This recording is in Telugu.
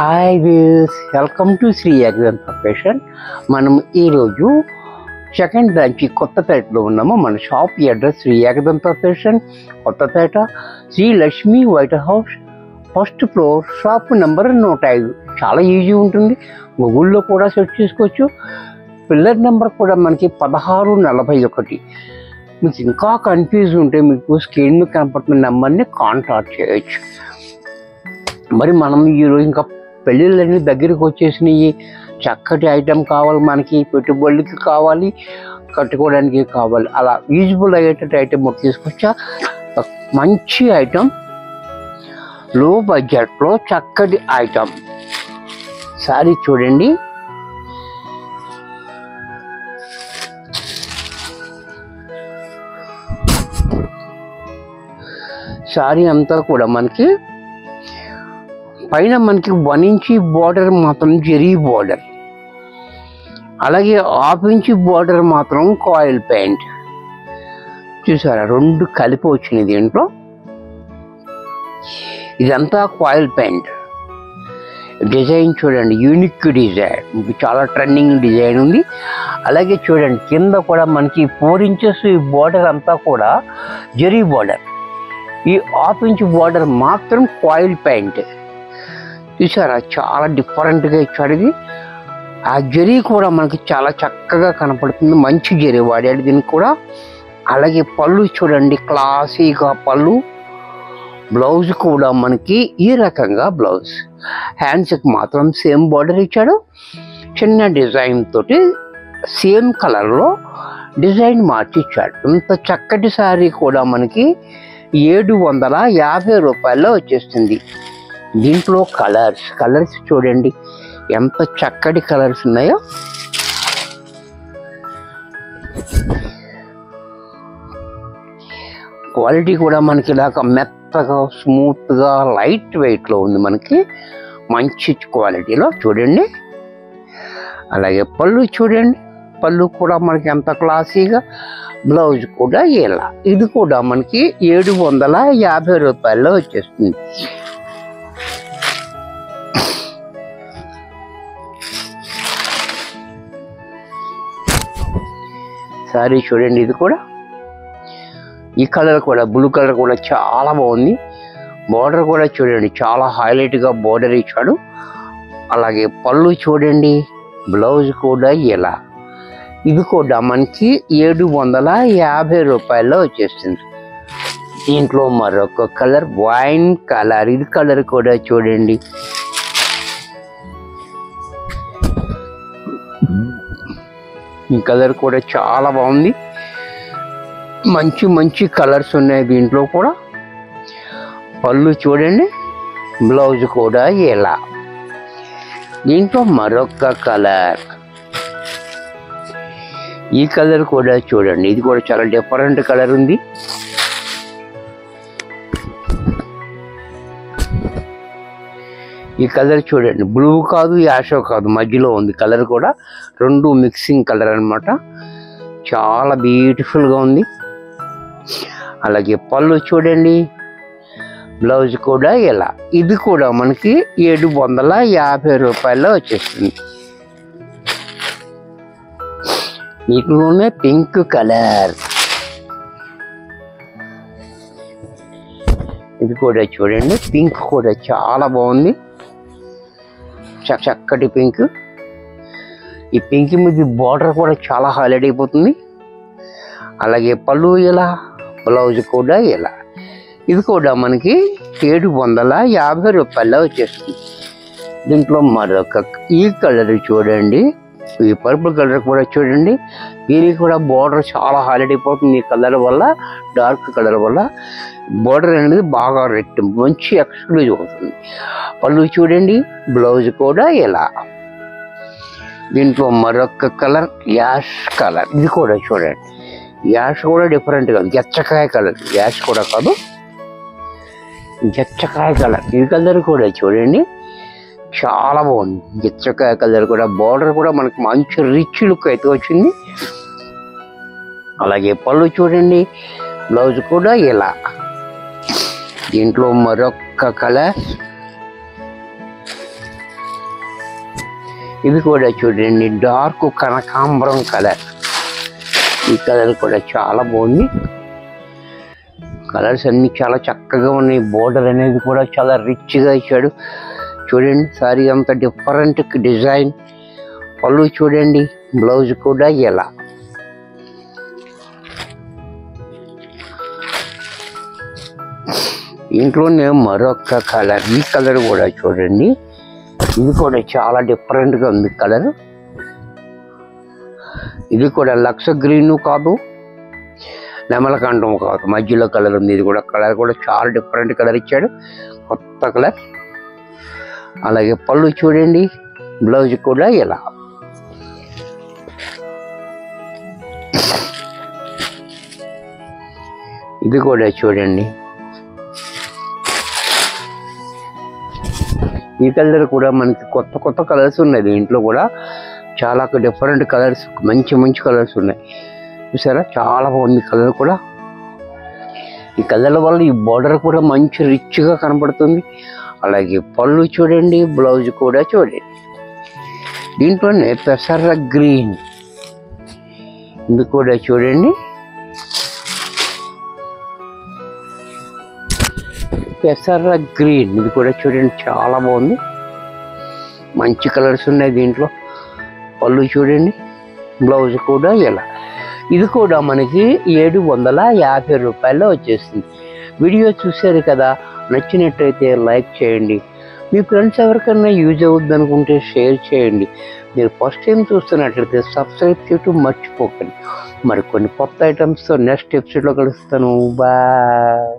Hi views, welcome to Sri Agran profession. మనం ఈరోజు సెకండ్ బ్రాంచ్ కొత్తపేటలో ఉన్నాము. మన shop address Sri Agran profession, Kothapet, Sri Lakshmi white house, first floor, shop number 105. చాలా ఈజీ ఉంటుంది, గూగుల్లో కూడా సెర్చ్ చేసుకోవచ్చు. పిల్లర్ నెంబర్ కూడా మనకి 1641. మీకు ఇంకా కన్ఫ్యూజ్ ఉంటే మీకు స్క్రీన్ మీద కనపడుతున్న నెంబర్ని కాంటాక్ట్ చేయొచ్చు. మరి మనం ఈరోజు ఇంకా పెళ్ళిళ్ళన్నీ దగ్గరికి వచ్చేసినాయి. చక్కటి ఐటెం కావాలి, మనకి పెట్టుబడులకి కావాలి, కట్టుకోవడానికి కావాలి. అలా యూజ్ఫుల్ అయ్యేటట్టు ఐటెం తీసుకొచ్చా. మంచి ఐటెం, లో బడ్జెట్లో చక్కటి ఐటెం. సారీ చూడండి, సారీ అంతా కూడా మనకి పైన మనకి 1 ఇంచ్ బార్డర్ మాత్రం జరీ బార్డర్, అలాగే 1/2 ఇంచ్ బార్డర్ మాత్రం కాయిల్ పెయింట్. చూసారా, 2 కలిపి వచ్చినాయి దీంట్లో. ఇదంతా కాయిల్ పెయింట్ డిజైన్. చూడండి, యూనిక్ డిజైన్, చాలా ట్రెండింగ్ డిజైన్ ఉంది. అలాగే చూడండి, కింద కూడా మనకి 4 ఇంచెస్ ఈ బార్డర్ అంతా కూడా జరీ బార్డర్. ఈ 1/2 ఇంచ్ బార్డర్ మాత్రం కాయిల్ పెయింట్. చూసారా, చాలా డిఫరెంట్గా ఇచ్చాడు ఇది. ఆ జరీ కూడా మనకి చాలా చక్కగా కనపడుతుంది, మంచి జరీ వాడాడు దీనికి కూడా. అలాగే పళ్ళు చూడండి, క్లాసీగా పళ్ళు. బ్లౌజ్ కూడా మనకి ఈ రకంగా బ్లౌజ్. హ్యాండ్స్కి మాత్రం సేమ్ బార్డర్ ఇచ్చాడు, చిన్న డిజైన్ తోటి సేమ్ కలర్లో డిజైన్ మార్చి ఇచ్చాడు. ఇంత చక్కటి శారీ కూడా మనకి 750 రూపాయల్లో వచ్చేస్తుంది. దీంట్లో కలర్స్ చూడండి ఎంత చక్కటి కలర్స్ ఉన్నాయో. క్వాలిటీ కూడా మనకి ఇలాగ మెత్తగా, స్మూత్గా, లైట్ వెయిట్లో ఉంది, మనకి మంచి క్వాలిటీలో చూడండి. అలాగే పళ్ళు చూడండి, పళ్ళు కూడా మనకి ఎంత క్లాసీగా. బ్లౌజ్ కూడా ఇలా. ఇది కూడా మనకి 750 రూపాయల్లో వచ్చేస్తుంది. సారీ చూడండి, ఇది కూడా ఈ కలర్ కూడా, బ్లూ కలర్ కూడా చాలా బాగుంది. బార్డర్ కూడా చూడండి, చాలా హైలైట్గా బార్డర్ ఇచ్చాడు. అలాగే పళ్ళు చూడండి, బ్లౌజ్ కూడా ఇలా. ఇది కూడా మనకి 750 రూపాయల్లో వచ్చేస్తుంది. దీంట్లో మరొక కలర్, వైన్ కలర్. ఇది కలర్ కూడా చూడండి, ఈ కలర్ కూడా చాలా బాగుంది. మంచి మంచి కలర్స్ ఉన్నాయి దీంట్లో కూడా. పళ్ళు చూడండి, బ్లౌజ్ కూడా ఇలా. దీంట్లో మరొక కలర్, ఈ కలర్ కూడా చూడండి, ఇది కూడా చాలా డిఫరెంట్ కలర్ ఉంది. ఈ కలర్ చూడండి, బ్లూ కాదు, యాషో కాదు, మధ్యలో ఉంది కలర్ కూడా. 2 మిక్సింగ్ కలర్ అన్నమాట, చాలా బ్యూటిఫుల్గా ఉంది. అలాగే పళ్ళు చూడండి, బ్లౌజ్ కూడా ఇలా. ఇది కూడా మనకి 750 రూపాయల్లో వచ్చేస్తుంది. వీటిలోనే పింక్ కలర్, ఇది కూడా చూడండి, పింక్ కూడా చాలా బాగుంది, చక్కటి పింక్. ఈ పింక్ మీద బార్డర్ కూడా చాలా హైలైట్ అయిపోతుంది. అలాగే పళ్ళు ఇలా, బ్లౌజ్ కూడా ఇలా. ఇది కూడా మనకి 750 రూపాయల్లో వచ్చేస్తుంది. దీంట్లో మరొక ఈ కలర్ చూడండి, ఈ పర్పుల్ కలర్ కూడా చూడండి. దీనికి కూడా బార్డర్ చాలా హైలైట్ అయిపోతుంది ఈ కలర్ వల్ల, డార్క్ కలర్ వల్ల. బార్డర్ అనేది బాగా రెట్టింపు, మంచి ఎక్స్క్లూజివ్ అవుతుంది. పళ్ళు చూడండి, బ్లౌజ్ కూడా ఇలా. దీంట్లో మరొక కలర్, యాష్ కలర్. ఇది కూడా చూడండి, యాష్ కూడా డిఫరెంట్గా ఉంది, గచ్చకాయ కలర్. యాష్ కూడా కాదు, గచ్చకాయ కలర్. ఈ కలర్ కూడా చూడండి, చాలా బాగుంది, గచ్చకాయ కలర్ కూడా. బార్డర్ కూడా మనకి మంచి రిచ్ లుక్ అయితే వచ్చింది. అలాగే పళ్ళు చూడండి, బ్లౌజ్ కూడా ఇలా. దీంట్లో మరొక కలర్, ఇది కూడా చూడండి డార్క్ కనకాంబరం కలర్. ఈ కలర్ కూడా చాలా బాగుంది. కలర్స్ అన్ని చాలా చక్కగా ఉన్నాయి. బోర్డర్ అనేది కూడా చాలా రిచ్గా ఇచ్చాడు. చూడండి సారీ అంత డిఫరెంట్ డిజైన్. పళ్ళు చూడండి, బ్లౌజ్ కూడా ఎలా. ఇంట్లోనే మరొక కలర్. ఈ కలర్ కూడా చూడండి, ఇది కూడా చాలా డిఫరెంట్గా ఉంది కలర్. ఇది కూడా లక్స్ గ్రీన్ కాదు, నెమలకంఠం కాదు, మధ్యలో కలర్ ఉంది. ఇది కూడా కలర్ కూడా చాలా డిఫరెంట్ కలర్ ఇచ్చాడు, కొత్త కలర్. అలాగే పళ్ళు చూడండి, బ్లౌజ్ కూడా ఎలా. ఇది కూడా చూడండి, ఈ కలర్ కూడా మనకి కొత్త కొత్త కలర్స్ ఉన్నాయి. దీంట్లో కూడా చాలా డిఫరెంట్ కలర్స్, మంచి మంచి కలర్స్ ఉన్నాయి. చూసారా చాలా బాగుంది కలర్ కూడా. ఈ కలర్ వల్ల ఈ బోర్డర్ కూడా మంచి రిచ్గా కనబడుతుంది. అలాగే పళ్ళు చూడండి, బ్లౌజ్ కూడా చూడండి. దీంట్లోనే పెసర గ్రీన్, ఇది కూడా చూడండి, పెసర గ్రీన్. ఇది కూడా చూడండి చాలా బాగుంది, మంచి కలర్స్ ఉన్నాయి దీంట్లో. పళ్ళు చూడండి, బ్లౌజ్ కూడా ఎలా. ఇది కూడా మనకి 750 రూపాయల్లో వచ్చేస్తుంది. వీడియో చూశారు కదా, నచ్చినట్టయితే లైక్ చేయండి. మీ ఫ్రెండ్స్ ఎవరికైనా యూజ్ అవుద్ది అనుకుంటే షేర్ చేయండి. మీరు ఫస్ట్ టైం చూస్తున్నట్లయితే సబ్స్క్రైబ్ చేయటం మర్చిపోకండి. మరి కొన్ని కొత్త ఐటమ్స్తో నెక్స్ట్ ఎపిసోడ్లో కలుస్తాను. బాయ్.